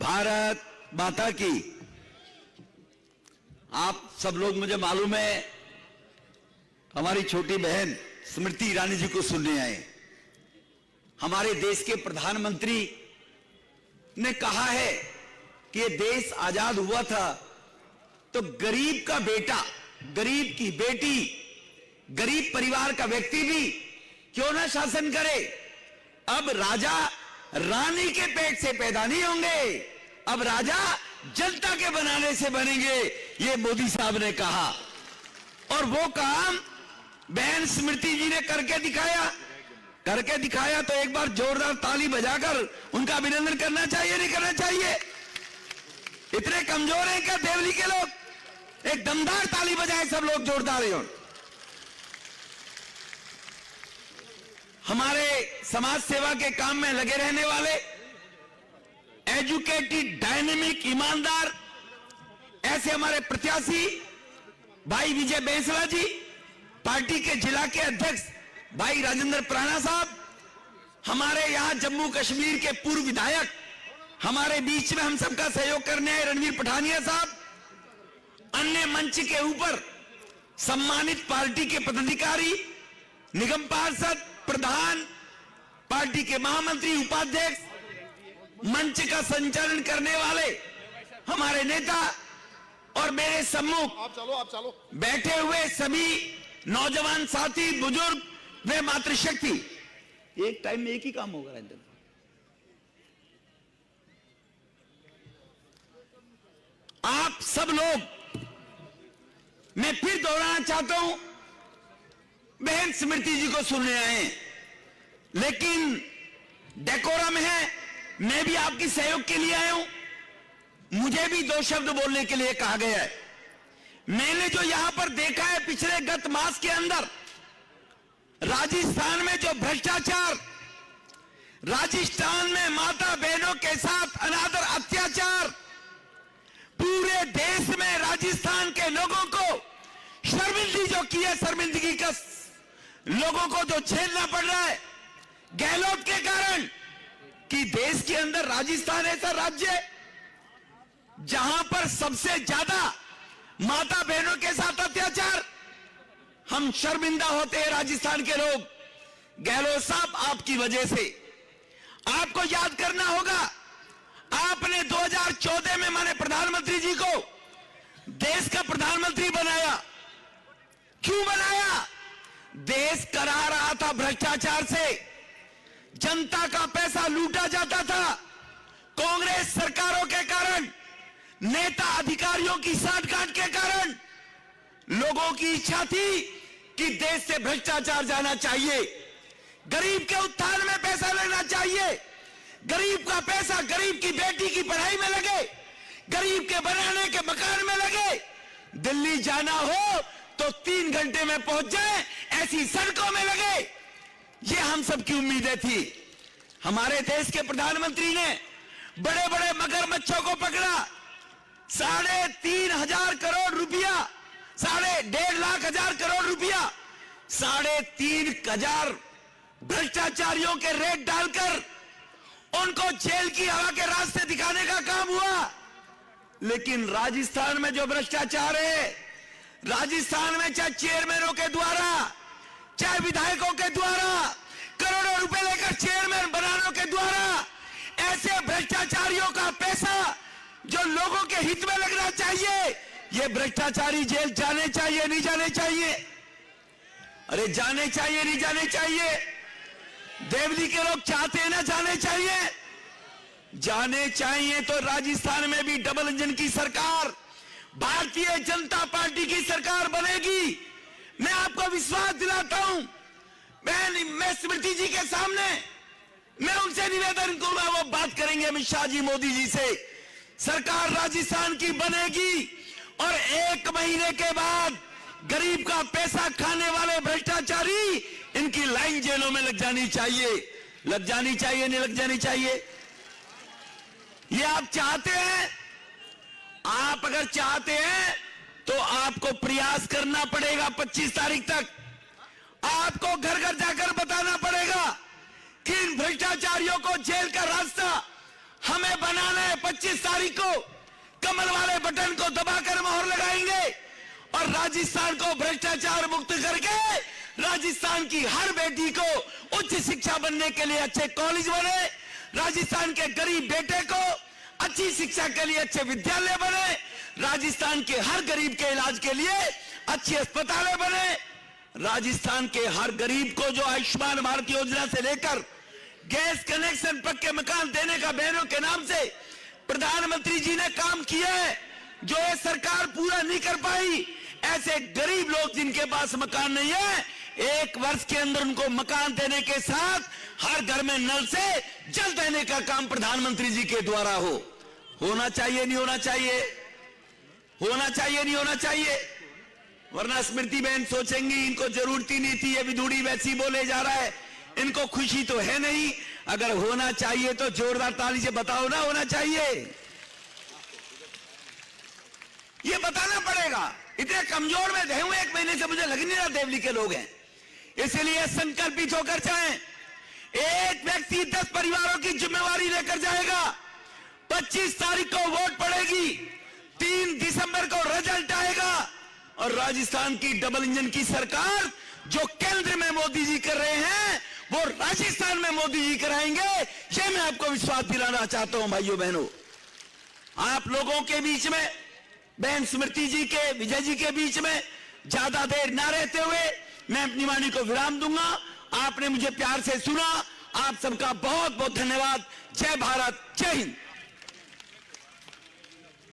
भारत माता की। आप सब लोग, मुझे मालूम है, हमारी छोटी बहन स्मृति ईरानी जी को सुनने आए। हमारे देश के प्रधानमंत्री ने कहा है कि ये देश आजाद हुआ था तो गरीब का बेटा, गरीब की बेटी, गरीब परिवार का व्यक्ति भी क्यों ना शासन करे। अब राजा रानी के पेट से पैदा नहीं होंगे, अब राजा जनता के बनाने से बनेंगे, ये मोदी साहब ने कहा। और वो काम बहन स्मृति जी ने करके दिखाया तो एक बार जोरदार ताली बजाकर उनका अभिनंदन करना चाहिए, नहीं करना चाहिए? इतने कमजोर हैं क्या देवली के लोग? एक दमदार ताली बजाए सब लोग, जोरदार है। हमारे समाज सेवा के काम में लगे रहने वाले एजुकेटेड, डायनेमिक, ईमानदार ऐसे हमारे प्रत्याशी भाई विजय बेंसला जी, पार्टी के जिला के अध्यक्ष भाई राजेंद्र प्राणा साहब, हमारे यहां जम्मू कश्मीर के पूर्व विधायक, हमारे बीच में हम सबका सहयोग करने आए रणवीर पठानिया साहब, अन्य मंच के ऊपर सम्मानित पार्टी के पदाधिकारी, निगम पार्षद, प्रधान, पार्टी के महामंत्री, उपाध्यक्ष, मंच का संचालन करने वाले हमारे नेता और मेरे सम्मुख आप चलो बैठे हुए सभी नौजवान साथी, बुजुर्ग व मातृशक्ति। एक टाइम में एक ही काम होगा राजेंद्र। आप सब लोग, मैं फिर दोहराना चाहता हूं, बहन स्मृति जी को सुनने आए, लेकिन डेकोरम है, मैं भी आपकी सहयोग के लिए आया हूं, मुझे भी दो शब्द बोलने के लिए कहा गया है। मैंने जो यहां पर देखा है पिछले गत मास के अंदर, राजस्थान में जो भ्रष्टाचार, राजस्थान में माता बहनों के साथ अनादर, अत्याचार, पूरे देश में राजस्थान के लोगों को शर्मिंदगी जो की है, शर्मिंदगी का लोगों को जो झेलना पड़ रहा है गहलोत के कारण, कि देश के अंदर राजस्थान ऐसा राज्य है जहां पर सबसे ज्यादा माता बहनों के साथ अत्याचार। हम शर्मिंदा होते हैं राजस्थान के लोग। गहलोत साहब, आपकी वजह से, आपको याद करना होगा, आपने 2014 में माने प्रधानमंत्री जी को देश का प्रधानमंत्री बनाया। क्यों बनाया? देश करा रहा था भ्रष्टाचार से, जनता का पैसा लूटा जाता था। कांग्रेस सरकारों के कारण, नेता अधिकारियों की साठगांठ के कारण लोगों की इच्छा थी कि देश से भ्रष्टाचार जाना चाहिए, गरीब के उत्थान में पैसा लेना चाहिए, गरीब का पैसा गरीब की बेटी की पढ़ाई में लगे, गरीब के बनाने के मकान में लगे, दिल्ली जाना हो तो 3 घंटे में पहुंच जाए ऐसी सड़कों में लगे। ये हम सब की उम्मीदें थी। हमारे देश के प्रधानमंत्री ने बड़े बड़े मगरमच्छों को पकड़ा, 3,500 करोड़ रुपया, 1.5 लाख करोड़ रुपया, 3,500 भ्रष्टाचारियों के रेट डालकर उनको जेल की हवा के रास्ते दिखाने का काम हुआ। लेकिन राजस्थान में जो भ्रष्टाचार है, राजस्थान में चाहे चेयरमैनों के द्वारा, चाहे विधायकों के द्वारा, करोड़ों रुपए लेकर चेयरमैन बनाने के द्वारा, ऐसे भ्रष्टाचारियों का पैसा जो लोगों के हित में लगना चाहिए, ये भ्रष्टाचारी जेल जाने चाहिए, नहीं जाने चाहिए? अरे जाने चाहिए, नहीं जाने चाहिए? देवली के लोग चाहते हैं ना जाने चाहिए? जाने चाहिए। तो राजस्थान में भी डबल इंजन की सरकार, भारतीय जनता पार्टी की सरकार बनेगी। मैं आपको विश्वास दिलाता हूं। मैं स्मृति जी के सामने, मैं उनसे निवेदन करूंगा, वो बात करेंगे अमित शाह जी, मोदी जी से। सरकार राजस्थान की बनेगी और 1 महीने के बाद गरीब का पैसा खाने वाले भ्रष्टाचारी, इनकी लाइन जेलों में लग जानी चाहिए। लग जानी चाहिए, नहीं लग जानी चाहिए? ये आप चाहते हैं? आप अगर चाहते हैं तो आपको प्रयास करना पड़ेगा। 25 तारीख तक आपको घर घर जाकर बताना पड़ेगा कि इन भ्रष्टाचारियों को जेल का रास्ता हमें नए बनाना है। 25 तारीख को कमल वाले बटन को दबाकर मोहर लगाएंगे और राजस्थान को भ्रष्टाचार मुक्त करके राजस्थान की हर बेटी को उच्च शिक्षा बनने के लिए अच्छे कॉलेज बने, राजस्थान के गरीब बेटे को अच्छी शिक्षा के लिए अच्छे विद्यालय बने, राजस्थान के हर गरीब के इलाज के लिए अच्छे अस्पताल बने, राजस्थान के हर गरीब को जो आयुष्मान भारत योजना से लेकर गैस कनेक्शन, पक्के मकान देने का बहनों के नाम से प्रधानमंत्री जी ने काम किया है, जो ये सरकार पूरा नहीं कर पाई। ऐसे गरीब लोग जिनके पास मकान नहीं है, 1 वर्ष के अंदर उनको मकान देने के साथ हर घर में नल से जल देने का काम प्रधानमंत्री जी के द्वारा होना चाहिए, नहीं होना चाहिए? होना चाहिए, नहीं होना चाहिए? वरना स्मृति बहन सोचेंगी इनको जरूरत ही नहीं थी, ये विधुड़ी वैसी बोले जा रहा है, इनको खुशी तो है नहीं। अगर होना चाहिए तो जोरदार ताली से बताओ ना, होना चाहिए। ये बताना पड़ेगा। इतने कमजोर में रहे हुए 1 महीने से मुझे लग नहीं रहा देवली के लोग हैं, इसलिए संकल्पित होकर जाएं। एक व्यक्ति 10 परिवारों की जिम्मेवारी लेकर जाएगा। 25 तारीख को वोट पड़ेगी, 3 दिसंबर को रिजल्ट आएगा और राजस्थान की डबल इंजन की सरकार जो केंद्र में मोदी जी कर रहे हैं वो राजस्थान में मोदी जी कराएंगे। ये मैं आपको विश्वास दिलाना चाहता हूं भाइयों बहनों। आप लोगों के बीच में, बहन स्मृति जी के, विजय जी के बीच में ज्यादा देर ना रहते हुए मैं अपनी वाणी को विराम दूंगा। आपने मुझे प्यार से सुना, आप सबका बहुत बहुत धन्यवाद। जय भारत, जय हिंद।